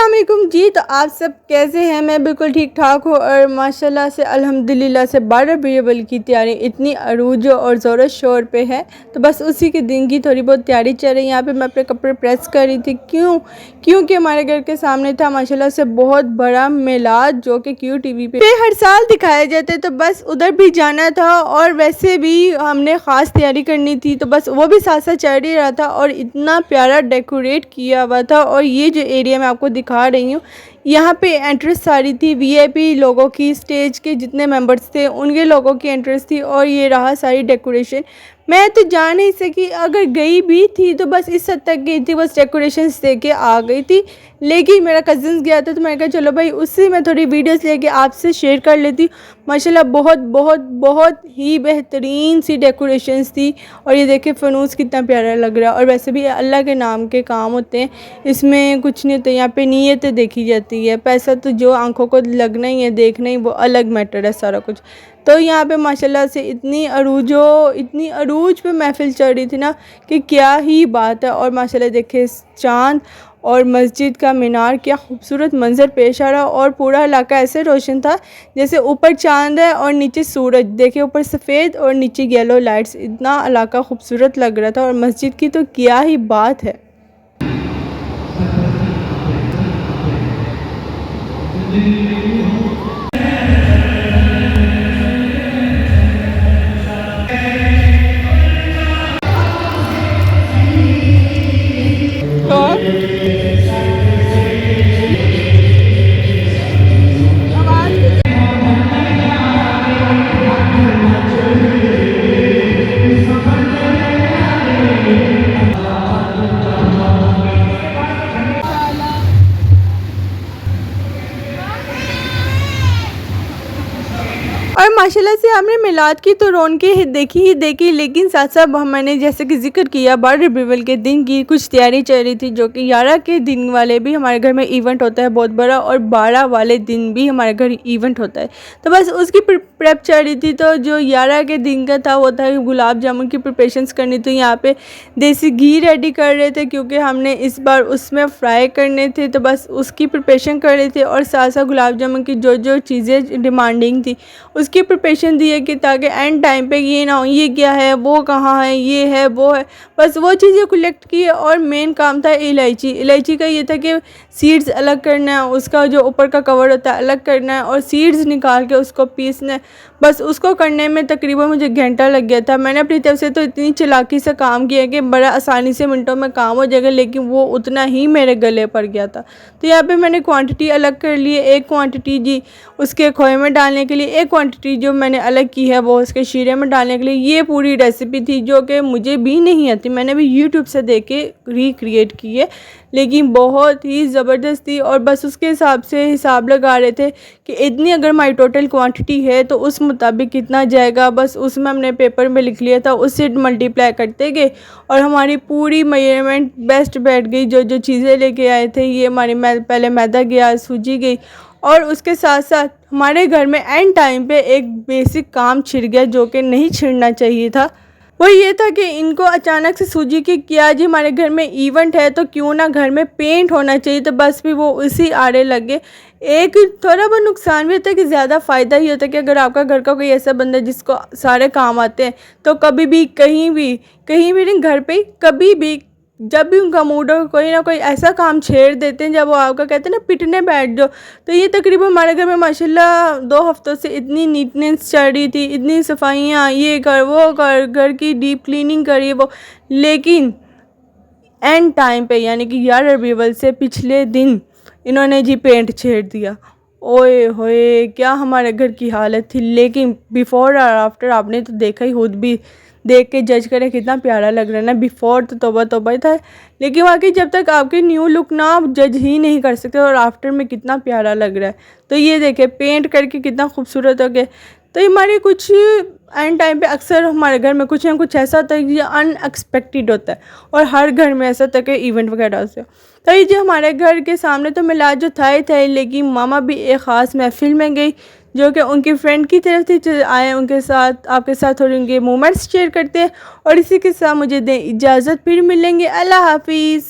अस्सलाम वालेकुम जी। तो आप सब कैसे हैं? मैं बिल्कुल ठीक ठाक हूँ और माशाल्लाह से अल्हम्दुलिल्लाह से 12 बीरबल की तैयारी इतनी अरूज और ज़ोर शोर पे है। तो बस उसी के दिन की थोड़ी बहुत तैयारी चल रही है। यहाँ पे मैं अपने कपड़े प्रेस कर रही थी। क्योंकि हमारे घर के सामने था माशाल्लाह से बहुत बड़ा मिलाद, जो कि क्यू टीवी पे हर साल दिखाया जाता है। तो बस उधर भी जाना था और वैसे भी हमने ख़ास तैयारी करनी थी, तो बस वो भी साथ साथ चल ही रहा था और इतना प्यारा डेकोरेट किया हुआ था। और ये जो एरिया मैं आपको दिखा रही हूँ, यहाँ पे एंट्रेंस सारी थी वीआईपी लोगों की, स्टेज के जितने मेंबर्स थे उनके लोगों की एंट्रेंस थी। और ये रहा सारी डेकोरेशन। मैं तो जा नहीं सकी, अगर गई भी थी तो बस इस हद तक गई थी, बस डेकोरेशंस दे के आ गई थी। लेकिन मेरा कज़न्स गया था तो मैंने कहा चलो भाई उससे मैं थोड़ी वीडियोस लेके आपसे शेयर कर लेती। माशाल्लाह बहुत बहुत बहुत ही बेहतरीन सी डेकोरेशंस थी। और ये देखिए फ़ानूस कितना प्यारा लग रहा है। और वैसे भी अल्लाह के नाम के काम होते हैं, इसमें कुछ नहीं होता। यहाँ पे नीयतें देखी जाती है, पैसा तो जो आंखों को लगना ही है, देखना ही, वो अलग मैटर है सारा कुछ। तो यहाँ पे माशाल्लाह से इतनी अरूज पे महफ़िल चल रही थी ना कि क्या ही बात है। और माशाल्लाह देखिए चाँद और मस्जिद का मीनार, क्या खूबसूरत मंज़र पेश आ रहा। और पूरा इलाका ऐसे रोशन था जैसे ऊपर चाँद है और नीचे सूरज। देखिए ऊपर सफ़ेद और नीचे येलो लाइट्स, इतना इलाका खूबसूरत लग रहा था। और मस्जिद की तो क्या ही बात है। और माशाल्लाह से हमने मिलाद की तो रौनकें देखी, लेकिन साथ साथ मैंने जैसे कि जिक्र किया 12 रबीउल के दिन की कुछ तैयारी चल रही थी, जो कि 11 के दिन वाले भी हमारे घर में इवेंट होता है बहुत बड़ा, और 12 वाले दिन भी हमारे घर इवेंट होता है। तो बस उसकी प्रेप चल रही थी। तो जो 11 के दिन का था वो था गुलाब जामुन की प्रिपरेशंस करनी थी। यहाँ पे देसी घी रेडी कर रहे थे क्योंकि हमने इस बार उसमें फ्राई करने थे, तो बस उसकी प्रिपरेशन कर रहे थे। और साथ साथ गुलाब जामुन की जो जो चीज़ें डिमांडिंग थी उसकी प्रिपरेशन दी है कि ताकि एंड टाइम पे ये ना हो ये क्या है, वो कहाँ है, ये है, वो है, बस वो चीज़ें कलेक्ट की। और मेन काम था इलायची का ये था कि सीड्स अलग करना है, उसका जो ऊपर का कवर होता है अलग करना है और सीड्स निकाल के उसको पीसना है। बस उसको करने में तकरीबन मुझे घंटा लग गया था। मैंने अपनी तरफ से तो इतनी चालाकी से काम किया कि बड़ा आसानी से मिनटों में काम हो जाएगा, लेकिन वो उतना ही मेरे गले पड़ गया था। तो यहाँ पे मैंने क्वांटिटी अलग कर ली है। एक क्वांटिटी जी उसके खोए में डालने के लिए, एक क्वांटिटी जो मैंने अलग की है वो उसके शीरे में डालने के लिए। ये पूरी रेसिपी थी जो कि मुझे भी नहीं आती, मैंने भी यूट्यूब से देख के रिक्रिएट की है, लेकिन बहुत ही ज़बरदस्त थी। और बस उसके हिसाब से हिसाब लगा रहे थे कि इतनी अगर हमारी टोटल क्वांटिटी है तो उस मुताबिक कितना जाएगा। बस उसमें हमने पेपर में लिख लिया था, उससे मल्टीप्लाई करते गए और हमारी पूरी मेजरमेंट बेस्ट बैठ गई। जो जो चीज़ें लेके आए थे, ये हमारी पहले मैदा गया, सूजी गई, और उसके साथ साथ हमारे घर में एंड टाइम पे एक बेसिक काम छिड़ गया जो कि नहीं छिड़ना चाहिए था। वो ये था कि इनको अचानक से सूझी कि क्या जी हमारे घर में इवेंट है तो क्यों ना घर में पेंट होना चाहिए। तो बस भी वो उसी आड़े लगे। एक थोड़ा बहुत नुकसान भी होता है कि ज़्यादा फ़ायदा ही होता है कि अगर आपका घर का कोई ऐसा बंदा जिसको सारे काम आते हैं, तो कभी भी कहीं भी नहीं, घर पे कभी भी जब भी उनका मूड हो कोई ना कोई ऐसा काम छेड़ देते हैं जब वो आपका कहते हैं ना पिटने बैठ जाओ। तो ये तकरीबन हमारे घर में माशाल्लाह 2 हफ्तों से इतनी नीटनेस चल रही थी, इतनी सफाइयाँ, ये कर वो कर, घर की डीप क्लीनिंग करिए वो, लेकिन एंड टाइम पे यानी कि 11 रबीउल से पिछले दिन इन्होंने जी पेंट छेड़ दिया। ओए होए क्या हमारे घर की हालत थी। लेकिन बिफ़ोर और आफ्टर आपने तो देखा ही, खुद भी देख के जज करें कितना प्यारा लग रहा है ना। बिफ़ोर तो तौबा तौबा ही था, लेकिन वाकई जब तक आपकी न्यू लुक ना आप जज ही नहीं कर सकते, और आफ्टर में कितना प्यारा लग रहा है। तो ये देखें पेंट करके कितना खूबसूरत हो गया। तो हमारे कुछ एंड टाइम पे अक्सर हमारे घर में कुछ ना कुछ ऐसा होता है कि अनएक्सपेक्टेड होता है, और हर घर में ऐसा होता है कि इवेंट वगैरह होते हैं। तो ये जो हमारे घर के सामने तो मिलाद जो था ही था, लेकिन मामा भी एक ख़ास महफिल में गई जो कि उनकी फ्रेंड की तरफ से आए। उनके साथ आपके साथ थोड़ी उनके मोमेंट्स शेयर करते हैं, और इसी के साथ मुझे दें इजाज़त, फिर मिलेंगे। अल्लाह हाफिज़।